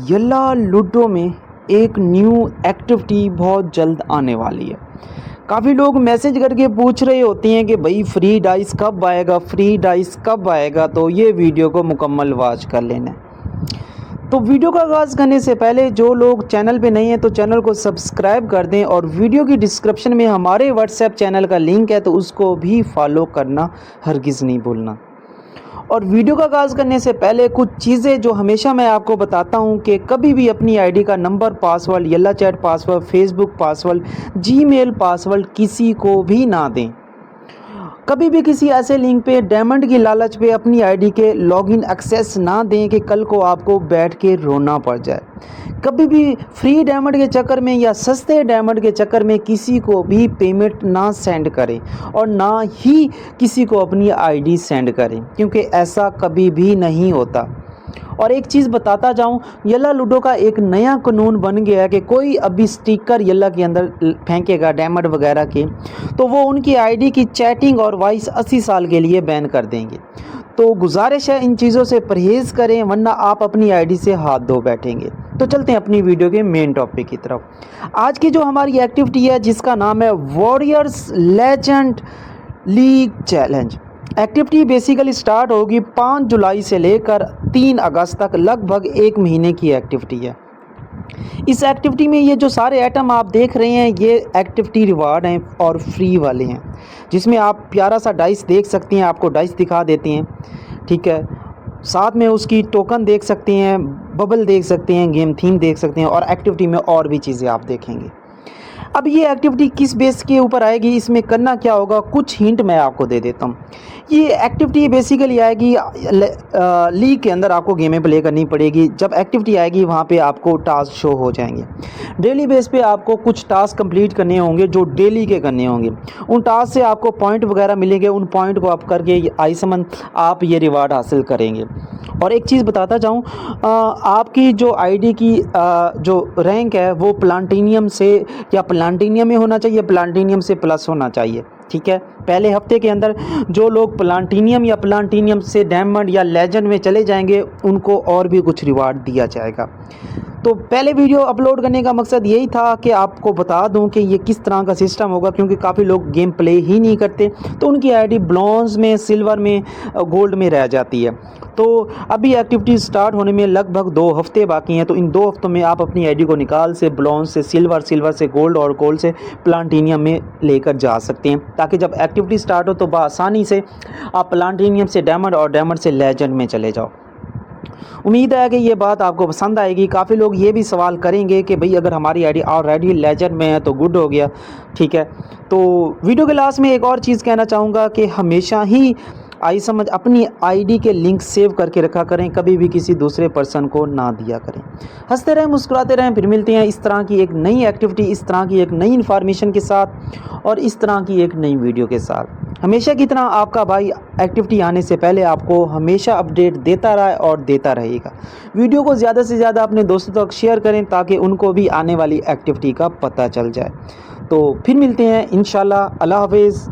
یلا ludo میں ایک new activity بہت جلد آنے والی ہے۔ کافی لوگ میسج کر کے پوچھ رہے ہوتے ہیں کہ بھائی فری ڈائس کب آئے گا، فری ڈائس کب آئے گا، تو یہ ویڈیو کو مکمل واچ کر لینا ہے۔ تو ویڈیو کا آغاز کرنے سے پہلے جو لوگ چینل پہ نہیں ہیں تو چینل کو سبسکرائب کر دیں، اور ویڈیو کی ڈسکرپشن میں ہمارے واٹس ایپ چینل کا لنک ہے تو اس کو بھی فالو کرنا ہرگز نہیں بھولنا۔ اور ویڈیو کا آغاز کرنے سے پہلے کچھ چیزیں جو ہمیشہ میں آپ کو بتاتا ہوں کہ کبھی بھی اپنی آئی ڈی کا number, password, Yalla chat password, Facebook password, Gmail password کسی کو بھی نہ دیں۔ کبھی بھی کسی ایسے لنک پہ ڈائمنڈ کی لالچ پہ اپنی آئی ڈی کے لاگ ان ایکسیس نہ دیں کہ کل کو آپ کو بیٹھ کے رونا پڑ جائے۔ کبھی بھی فری ڈائمنڈ کے چکر میں یا سستے ڈائمنڈ کے چکر میں کسی کو بھی پیمنٹ نہ سینڈ کریں، اور نہ ہی کسی کو اپنی آئی ڈی سینڈ کریں، کیونکہ ایسا کبھی بھی نہیں ہوتا۔ اور ایک چیز بتاتا جاؤں، یلا لوڈو کا ایک نیا قانون بن گیا ہے کہ کوئی ابھی سٹیکر یلا کے اندر پھینکے گا ڈائمنڈ وغیرہ کے، تو وہ ان کی آئی ڈی کی چیٹنگ اور وائس 80 سال کے لیے بین کر دیں گے۔ تو گزارش ہے ان چیزوں سے پرہیز کریں، ورنہ آپ اپنی آئی ڈی سے ہاتھ دھو بیٹھیں گے۔ تو چلتے ہیں اپنی ویڈیو کے مین ٹاپک کی طرف۔ آج کی جو ہماری ایکٹیویٹی ہے جس کا نام ہے warriors legend league challenge. Activity basically start ہوگی 5 جولائی سے لے کر 3 اگست تک، لگ بھگ 1 مہینے کی ایکٹیویٹی ہے۔ اس ایکٹیویٹی میں یہ جو سارے ایٹم آپ دیکھ رہے ہیں یہ ایکٹیویٹی ریوارڈ ہیں اور فری والے ہیں، جس میں آپ پیارا سا ڈائس دیکھ سکتے ہیں، آپ کو ڈائس دکھا دیتے ہیں، ٹھیک ہے۔ ساتھ میں اس کی ٹوکن دیکھ سکتے ہیں، ببل دیکھ سکتے ہیں، گیم تھیم دیکھ سکتے ہیں، اور ایکٹیویٹی میں اور بھی چیزیں آپ دیکھیں گے۔ اب یہ ایکٹیویٹی کس بیس کے اوپر آئے گی، اس میں کرنا کیا ہوگا، کچھ ہنٹ میں آپ کو دے دیتا ہوں۔ یہ ایکٹیویٹی بیسیکلی آئے گی لیگ کے اندر، آپ کو گیمیں پلے کرنی پڑے گی۔ جب ایکٹیویٹی آئے گی وہاں پہ آپ کو ٹاسک شو ہو جائیں گے۔ ڈیلی بیس پہ آپ کو کچھ ٹاسک کمپلیٹ کرنے ہوں گے جو ڈیلی کے کرنے ہوں گے۔ ان ٹاسک سے آپ کو پوائنٹ وغیرہ ملیں گے، ان پوائنٹ کو آپ کر کے آئی سمن آپ یہ ریوارڈ حاصل کریں گے۔ اور ایک چیز بتاتا جاؤں، آپ کی جو آئی ڈی کی جو رینک ہے وہ پلانٹینیم سے یا پلانٹینیم میں ہونا چاہیے، پلانٹینیم سے پلس ہونا چاہیے، ٹھیک ہے۔ پہلے ہفتے کے اندر جو لوگ پلانٹینیم یا پلانٹینیم سے ڈائمنڈ یا لیجنڈ میں چلے جائیں گے ان کو اور بھی کچھ ریوارڈ دیا جائے گا۔ تو پہلے ویڈیو اپلوڈ کرنے کا مقصد یہی تھا کہ آپ کو بتا دوں کہ یہ کس طرح کا سسٹم ہوگا، کیونکہ کافی لوگ گیم پلے ہی نہیں کرتے تو ان کی آئی ڈی برونز میں، سلور میں، گولڈ میں رہ جاتی ہے۔ تو ابھی ایکٹیویٹی سٹارٹ ہونے میں لگ بھگ 2 ہفتے باقی ہیں، تو ان 2 ہفتوں میں آپ اپنی آئی ڈی کو نکال سے برونز سے سلور، سلور سے گولڈ اور گولڈ سے پلانٹینیم میں لے کر جا سکتے ہیں، تاکہ جب ایکٹیویٹی سٹارٹ ہو تو بآسانی سے آپ پلانٹینیم سے ڈائمنڈ اور ڈائمنڈ سے لیجنڈ میں چلے جاؤ۔ امید ہے کہ یہ بات آپ کو پسند آئے گی۔ کافی لوگ یہ بھی سوال کریں گے کہ بھئی اگر ہماری آئی ڈی آلریڈی لیجنڈ میں ہے تو گڈ ہو گیا، ٹھیک ہے۔ تو ویڈیو کے لاسٹ میں ایک اور چیز کہنا چاہوں گا کہ ہمیشہ ہی اپنی آئی ڈی کے لنک سیو کر کے رکھا کریں، کبھی بھی کسی دوسرے پرسن کو نہ دیا کریں۔ ہنستے رہیں، مسکراتے رہیں، پھر ملتے ہیں اس طرح کی ایک نئی ایکٹیویٹی، اس طرح کی ایک نئی انفارمیشن کے ساتھ اور اس طرح کی ایک نئی ویڈیو کے ساتھ۔ ہمیشہ کی طرح آپ کا بھائی ایکٹیویٹی آنے سے پہلے آپ کو ہمیشہ اپڈیٹ دیتا رہا اور دیتا رہے گا۔ ویڈیو کو زیادہ سے زیادہ اپنے دوستوں تک شیئر کریں تاکہ ان کو بھی آنے والی ایکٹیویٹی کا پتہ چل جائے۔ تو پھر ملتے ہیں انشاءاللہ۔ اللہ حافظ۔